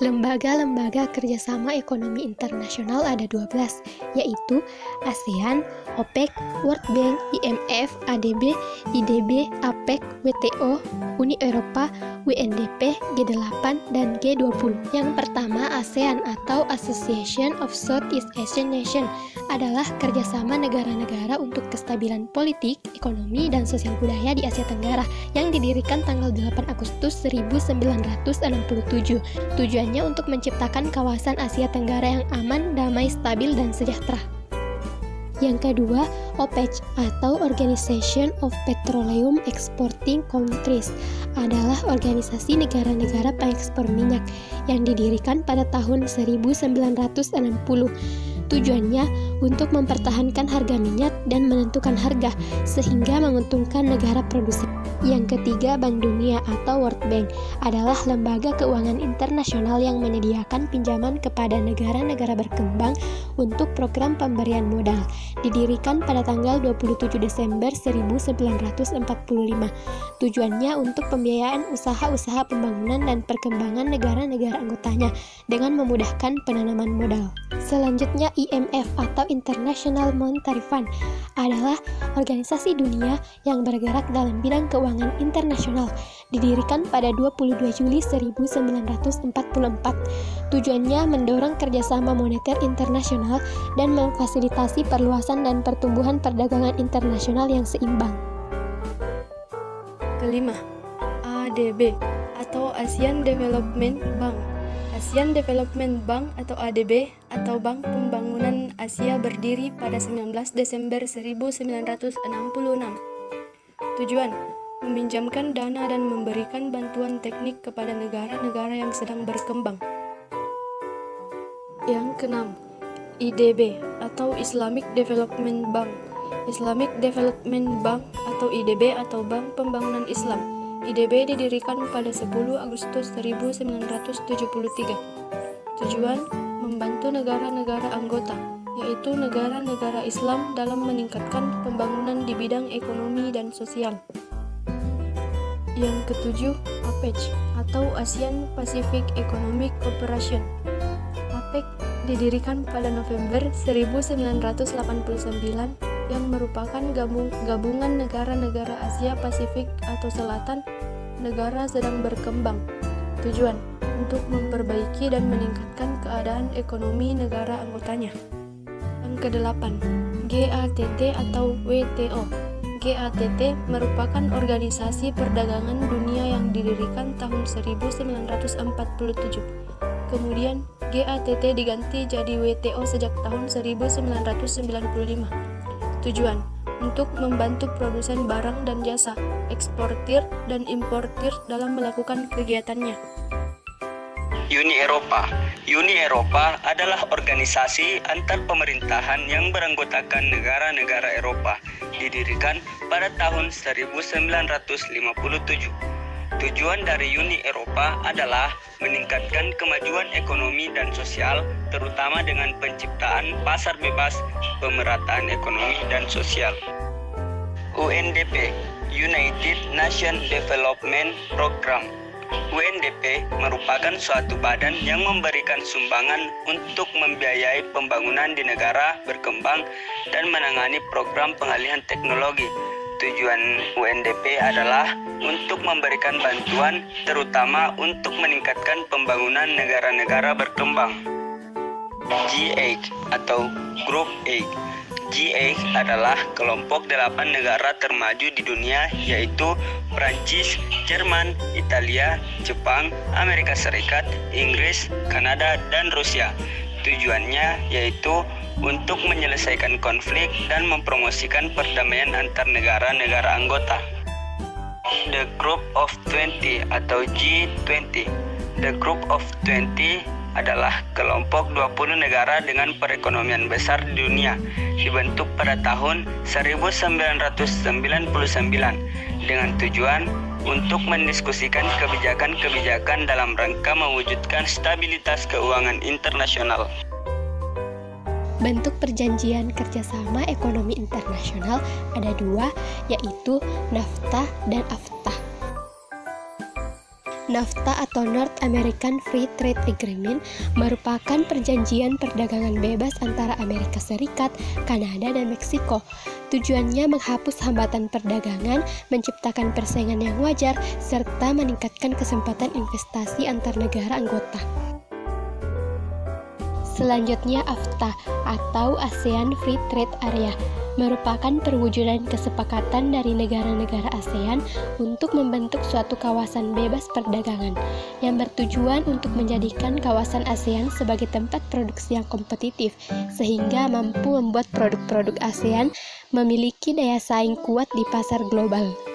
Lembaga-lembaga kerjasama ekonomi internasional ada 12, yaitu ASEAN, OPEC, World Bank, IMF, ADB, IDB, APEC, WTO, Uni Eropa, UNDP, G8, dan G20. Yang pertama, ASEAN atau Association of Southeast Asian Nations adalah kerjasama negara-negara untuk kestabilan politik, ekonomi, dan sosial budaya di Asia Tenggara yang didirikan tanggal 8 Agustus 1967. Tujuannya untuk menciptakan kawasan Asia Tenggara yang aman, damai, stabil, dan sejahtera. Yang kedua, OPEC atau Organization of Petroleum Exporting Countries adalah organisasi negara-negara pengekspor minyak yang didirikan pada tahun 1960. Tujuannya untuk mempertahankan harga minyak dan menentukan harga sehingga menguntungkan negara produsen. Yang ketiga, Bank Dunia atau World Bank adalah lembaga keuangan internasional yang menyediakan pinjaman kepada negara-negara berkembang untuk program pemberian modal. Didirikan pada tanggal 27 Desember 1945. Tujuannya untuk pembiayaan usaha-usaha pembangunan dan perkembangan negara-negara anggotanya dengan memudahkan penanaman modal. Selanjutnya, IMF atau International Monetary Fund adalah organisasi dunia yang bergerak dalam bidang keuangan internasional, didirikan pada 22 Juli 1944. Tujuannya mendorong kerjasama moneter internasional dan memfasilitasi perluasan dan pertumbuhan perdagangan internasional yang seimbang. Kelima, ADB atau ASEAN Development Bank. ASEAN Development Bank atau ADB atau Bank Pembangunan Asia berdiri pada 19 Desember 1966. Tujuan: meminjamkan dana dan memberikan bantuan teknik kepada negara-negara yang sedang berkembang. Yang keenam, IDB atau Islamic Development Bank. Islamic Development Bank atau IDB atau Bank Pembangunan Islam. IDB didirikan pada 10 Agustus 1973. Tujuan: membantu negara-negara anggota, yaitu negara-negara Islam dalam meningkatkan pembangunan di bidang ekonomi dan sosial. Yang ketujuh, APEC atau ASEAN Pacific Economic Cooperation. APEC didirikan pada November 1989 yang merupakan gabungan negara-negara Asia Pasifik atau Selatan, negara sedang berkembang. Tujuan: untuk memperbaiki dan meningkatkan keadaan ekonomi negara anggotanya. Yang kedelapan, GATT atau WTO. GATT merupakan organisasi perdagangan dunia yang didirikan tahun 1947. Kemudian GATT diganti jadi WTO sejak tahun 1995. Tujuan: untuk membantu produsen barang dan jasa, eksportir dan importir dalam melakukan kegiatannya. Uni Eropa. Uni Eropa adalah organisasi antar pemerintahan yang beranggotakan negara-negara Eropa, didirikan pada tahun 1957. Tujuan dari Uni Eropa adalah meningkatkan kemajuan ekonomi dan sosial, terutama dengan penciptaan pasar bebas, pemerataan ekonomi dan sosial. UNDP, United Nations Development Program. UNDP merupakan suatu badan yang memberikan sumbangan untuk membiayai pembangunan di negara berkembang dan menangani program pengalihan teknologi. Tujuan UNDP adalah untuk memberikan bantuan, terutama untuk meningkatkan pembangunan negara-negara berkembang. G8 atau Group 8. G8 adalah kelompok 8 negara termaju di dunia, yaitu Prancis, Jerman, Italia, Jepang, Amerika Serikat, Inggris, Kanada, dan Rusia. Tujuannya yaitu untuk menyelesaikan konflik dan mempromosikan perdamaian antar negara-negara anggota. The Group of 20 atau G20. The Group of 20 adalah kelompok 20 negara dengan perekonomian besar di dunia, dibentuk pada tahun 1999 dengan tujuan untuk mendiskusikan kebijakan-kebijakan dalam rangka mewujudkan stabilitas keuangan internasional. Bentuk perjanjian kerjasama ekonomi internasional ada dua, yaitu NAFTA dan AFTA. NAFTA atau North American Free Trade Agreement merupakan perjanjian perdagangan bebas antara Amerika Serikat, Kanada, dan Meksiko. Tujuannya menghapus hambatan perdagangan, menciptakan persaingan yang wajar, serta meningkatkan kesempatan investasi antar negara anggota. Selanjutnya AFTA atau ASEAN Free Trade Area merupakan perwujudan kesepakatan dari negara-negara ASEAN untuk membentuk suatu kawasan bebas perdagangan yang bertujuan untuk menjadikan kawasan ASEAN sebagai tempat produksi yang kompetitif sehingga mampu membuat produk-produk ASEAN memiliki daya saing kuat di pasar global.